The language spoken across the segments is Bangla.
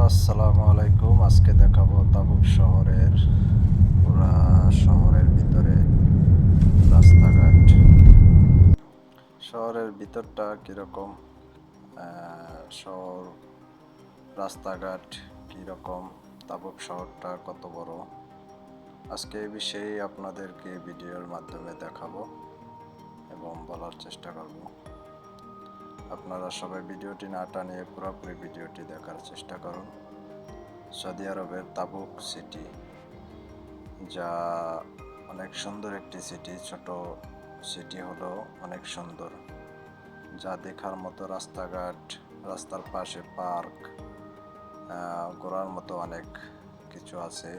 আসসালামু আলাইকুম। আজকে দেখাবো তাবুক শহরের ভিতরে রাস্তাঘাট। শহরের ভিতরটা কীরকম, শহর রাস্তাঘাট কীরকম, তাবুক শহরটা কত বড়, আজকে এই বিষয়ে আপনাদেরকে ভিডিওর মাধ্যমে দেখাবো এবং বলার চেষ্টা করব। আপনারা সবাই ভিডিওটি না টানিয়ে পুরোপুরি ভিডিওটি দেখার চেষ্টা করুন। সৌদি আরবের তাবুক সিটি, যা অনেক সুন্দর একটি সিটি, ছোট সিটি হলো অনেক সুন্দর, যা দেখার মতো রাস্তাঘাট, রাস্তার পাশে পার্ক, ঘোরার মতো অনেক কিছু আছে।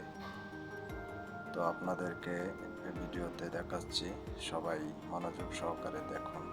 তো আপনাদেরকে এই ভিডিওতে দেখাচ্ছি, সবাই মনোযোগ সহকারে দেখুন।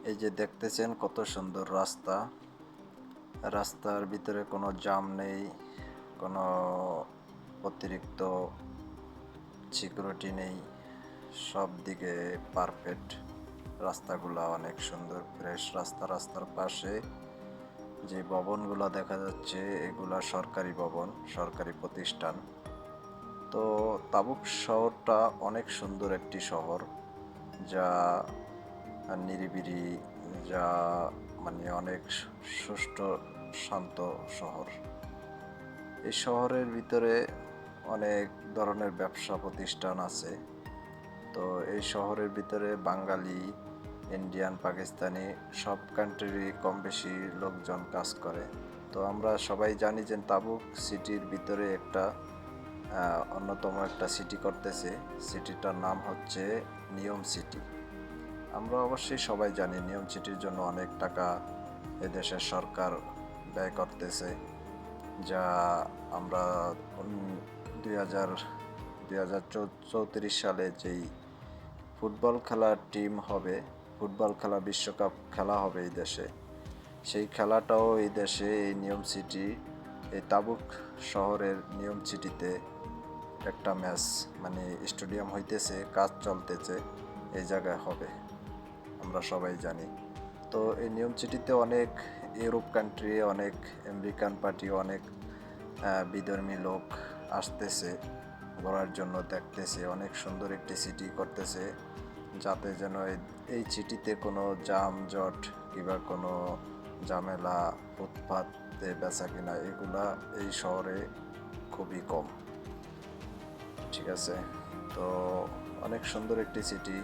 এই যে দেখতেছেন কত সুন্দর রাস্তা, রাস্তার ভিতরে কোনো জ্যাম নেই, কোনো অতিরিক্ত সিকিউরিটি নেই, সব দিকে পারফেক্ট। রাস্তাগুলো অনেক সুন্দর, ফ্রেশ রাস্তা। রাস্তার পাশে যে ভবনগুলো দেখা যাচ্ছে, এগুলা সরকারি ভবন, সরকারি প্রতিষ্ঠান। তো তাবুক শহরটা অনেক সুন্দর একটি শহর, যা নিরিবিলি, যা মানে অনেক সুষ্ঠু শান্ত শহর। এই শহরের ভিতরে অনেক ধরনের ব্যবসা প্রতিষ্ঠান আছে। তো এই শহরের ভিতরে বাঙালি, ইন্ডিয়ান, পাকিস্তানি সব কান্ট্রিরই কম বেশি লোকজন কাজ করে। তো আমরা সবাই জানি যে তাবুক সিটির ভিতরে একটা অন্যতম একটা সিটি করতেছে, সিটিটার নাম হচ্ছে নিয়ম সিটি। আমরা অবশ্যই সবাই জানি নিয়ম চিটির জন্য অনেক টাকা এদেশের সরকার ব্যয় করতেছে, যা আমরা 2034 সালে যেই ফুটবল খেলার টিম হবে, ফুটবল খেলা বিশ্বকাপ খেলা হবে এই দেশে, সেই খেলাটাও এই দেশে এই নিয়ম সিটি, এই তাবুক শহরের নিয়ম সিটিতে একটা ম্যাচ, মানে স্টেডিয়াম হইতেছে, কাজ চলতেছে, এই জায়গায় হবে, আমরা সবাই জানি। তো এই নিয়ম সিটিতে অনেক ইউরোপ কান্ট্রি, অনেক আমেরিকান পার্টি, অনেক বিধর্মী লোক আসতেছে ঘোরার জন্য, দেখতেছে অনেক সুন্দর একটি সিটি করতেছে, যাতে যেন এই সিটিতে কোনো যানজট কিংবা কোনো ঝামেলা, ফুটপাতে বেচা কিনা এগুলা এই শহরে খুবই কম। ঠিক আছে, তো অনেক সুন্দর একটি সিটি,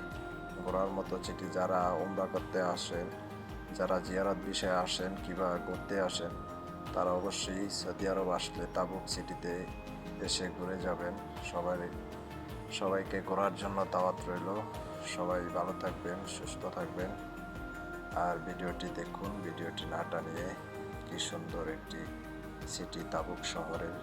ঘোরার মতো সিটি। যারা উমরা করতে আসেন, যারা জিয়ারত বিষয়ে আসেন কিংবা ঘুরতে আসেন, তারা অবশ্যই সৌদি আরব আসলে তাবুক সিটিতে এসে ঘুরে যাবেন। সবাইকে ঘোরার জন্য দাওয়াত রইল। সবাই ভালো থাকবেন, সুস্থ থাকবেন, আর ভিডিওটি দেখুন, ভিডিওটি না টানিয়ে। কি সুন্দর একটি সিটি তাবুক শহরের